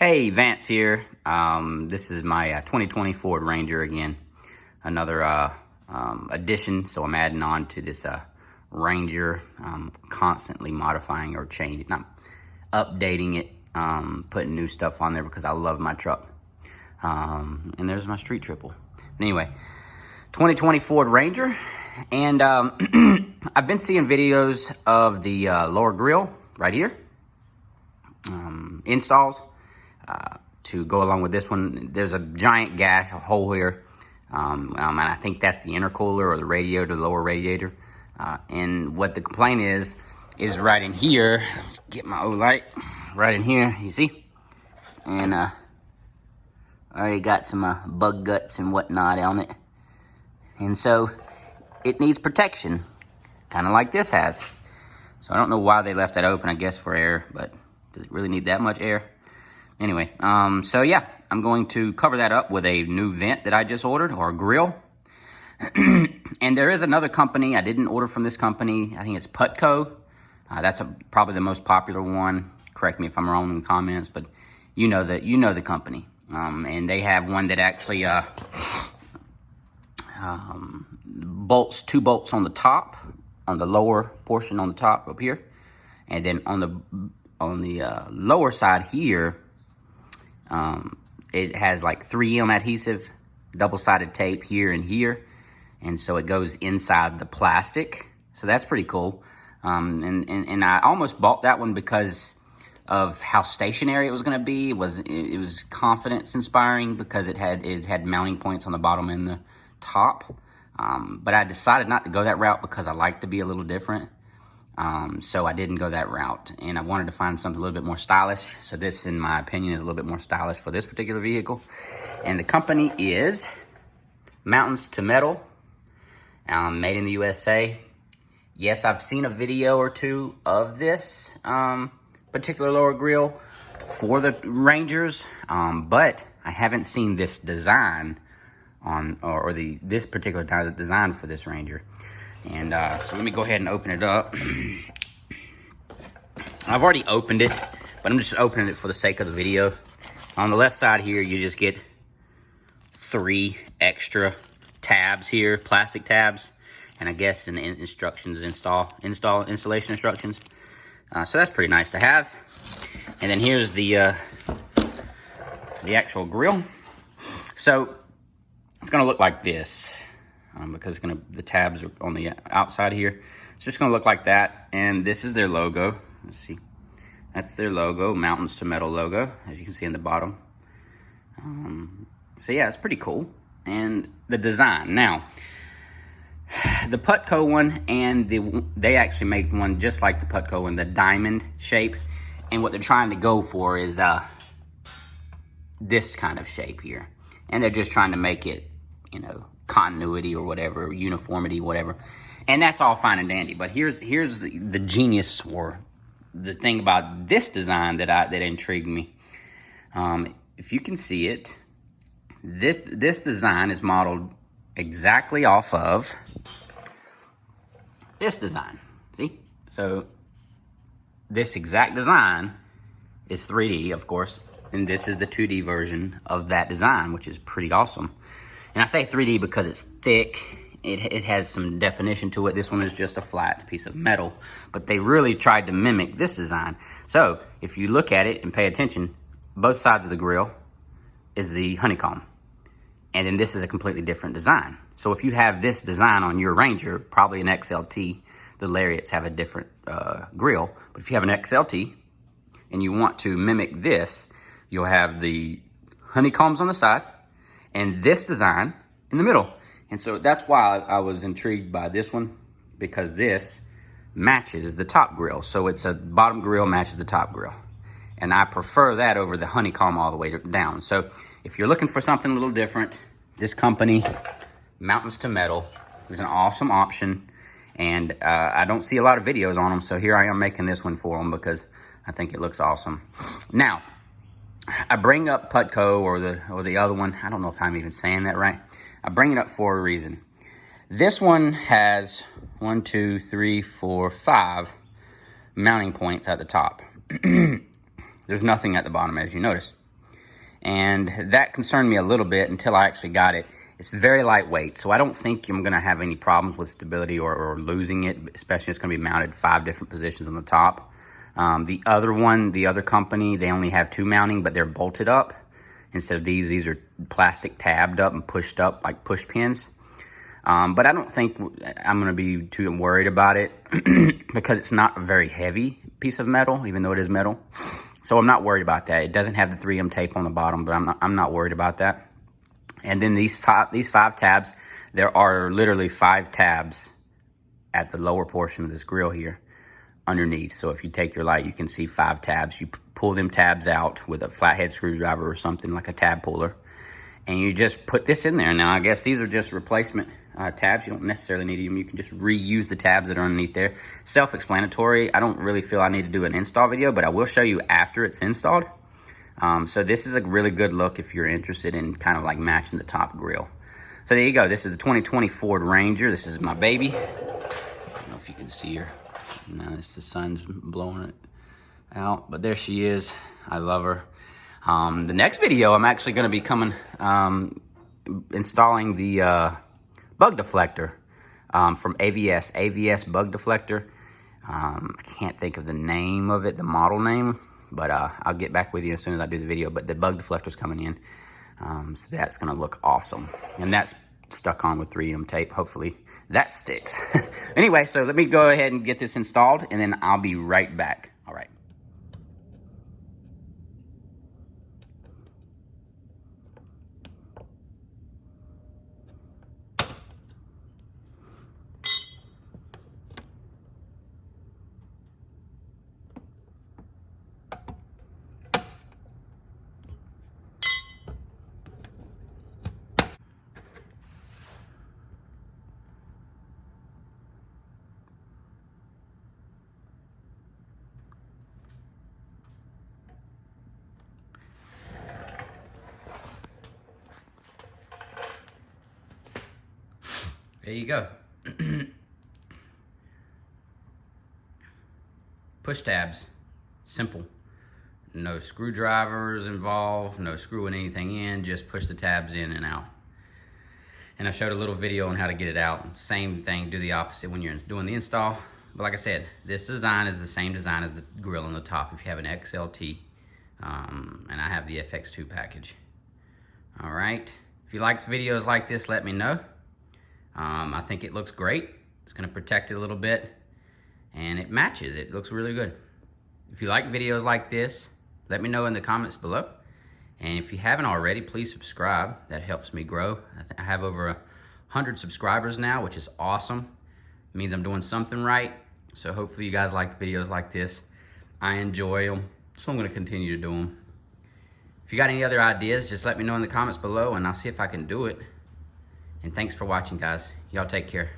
Hey, Vance here. This is my 2020 Ford Ranger again. Another addition, so I'm adding on to this Ranger. Constantly modifying or changing, not updating it, putting new stuff on there because I love my truck. And there's my street triple. Anyway, 2020 Ford Ranger. And I've been seeing videos of the lower grille right here. Installs. To go along with this one, there's a giant gash, a hole here, and I think that's the intercooler or the radiator, the lower radiator. And what the complaint is right in here. Get my O-light right in here. You see, and I already got some bug guts and whatnot on it, and so it needs protection, kind of like this has. So I don't know why they left that open. I guess for air, but does it really need that much air? Anyway, so yeah, I'm going to cover that up with a new vent that I just ordered, or a grill. And there is another company. I didn't order from this company. I think it's Putco. That's probably the most popular one. Correct me if I'm wrong in the comments, but you know the company. And they have one that actually bolts, 2 bolts on the top, on the lower portion on the top up here, and then on the lower side here. It has like 3M adhesive, double-sided tape here and here, and so it goes inside the plastic. So that's pretty cool. And I almost bought that one because of how stationary it was going to be. It was confidence inspiring because it had mounting points on the bottom and the top. But I decided not to go that route because I like to be a little different. So I didn't go that route, and I wanted to find something a little bit more stylish. So this, in my opinion, is a little bit more stylish for this particular vehicle. And the company is Mountains2Metal, made in the USA. Yes, I've seen a video or two of this particular lower grille for the Rangers, but I haven't seen this design on, or this particular design for this Ranger. And so let me go ahead and open it up. I've already opened it, but I'm just opening it for the sake of the video. On the left side here, you just get 3 extra tabs here, plastic tabs, and I guess in the instructions, installation instructions. So that's pretty nice to have. And then here's the actual grill. So it's gonna look like this. Because the tabs are on the outside here. It's just gonna look like that, and this is their logo. Let's see, that's their logo, Mountains2Metal logo, as you can see in the bottom. So yeah, it's pretty cool. And the design, now, the Putco one, and they actually make one just like the Putco one, the diamond shape. And what they're trying to go for is this kind of shape here, and they're just trying to make it, you know, continuity or whatever, uniformity, whatever, and that's all fine and dandy. But here's the genius, or the thing about this design that intrigued me. If you can see it, this design is modeled exactly off of this design. See, so this exact design is 3D, of course, and this is the 2D version of that design, which is pretty awesome. And I say 3D because it's thick. It has some definition to it. This one is just a flat piece of metal, but they really tried to mimic this design. So if you look at it and pay attention, both sides of the grill is the honeycomb, and then this is a completely different design. So if you have this design on your Ranger, probably an XLT, the Lariats have a different grill, but if you have an XLT and you want to mimic this, you'll have the honeycombs on the side and this design in the middle. And so that's why I was intrigued by this one, because this matches the top grill. So it's a bottom grill matches the top grill. And I prefer that over the honeycomb all the way down. So if you're looking for something a little different, this company, Mountains2Metal, is an awesome option. And I don't see a lot of videos on them, so here I am making this one for them because I think it looks awesome. Now, I bring up Putco or the other one. I don't know if I'm even saying that right. I bring it up for a reason. This one has 1, 2, 3, 4, 5 mounting points at the top. There's nothing at the bottom, as you notice. And that concerned me a little bit until I actually got it. It's very lightweight, so I don't think I'm gonna have any problems with stability or losing it, especially it's gonna be mounted 5 different positions on the top. The other one, the other company, they only have 2 mounting, but they're bolted up. Instead of these are plastic tabbed up and pushed up like push pins. But I don't think I'm gonna be too worried about it because it's not a very heavy piece of metal, even though it is metal. So I'm not worried about that. It doesn't have the 3M tape on the bottom, but I'm not worried about that. And then these five tabs, there are literally 5 tabs at the lower portion of this grill here underneath. So if you take your light, you can see 5 tabs. You pull them tabs out with a flathead screwdriver or something like a tab puller, and you just put this in there. Now, I guess these are just replacement tabs. You don't necessarily need them. You can just reuse the tabs that are underneath there. Self-explanatory. I don't really feel I need to do an install video, but I will show you after it's installed. So this is a really good look if you're interested in kind of like matching the top grill. So there you go. This is the 2020 Ford Ranger. This is my baby. I don't know if you can see her. Now the sun's blowing it out, but there she is. I love her. The next video, I'm actually going to be coming, installing the bug deflector from AVS bug deflector. I can't think of the name of it, the model name, but I'll get back with you as soon as I do the video. But the bug deflector's coming in, so that's going to look awesome. And that's stuck on with 3M tape. Hopefully that sticks. Anyway, so let me go ahead and get this installed, and then I'll be right back. All right. There you go. Push tabs, simple. No screwdrivers involved, no screwing anything in, just push the tabs in and out. And I showed a little video on how to get it out. Same thing, do the opposite when you're doing the install. But like I said, this design is the same design as the grill on the top if you have an XLT. And I have the FX2 package. All right, if you like videos like this, let me know. I think it looks great. It's gonna protect it a little bit, and it matches. It looks really good. If you like videos like this, let me know in the comments below. And if you haven't already, please subscribe. That helps me grow. I have over 100 subscribers now, which is awesome. It means I'm doing something right. So hopefully you guys like the videos like this. I enjoy them, so I'm gonna continue to do them. If you got any other ideas, just let me know in the comments below, and I'll see if I can do it. And thanks for watching, guys. Y'all take care.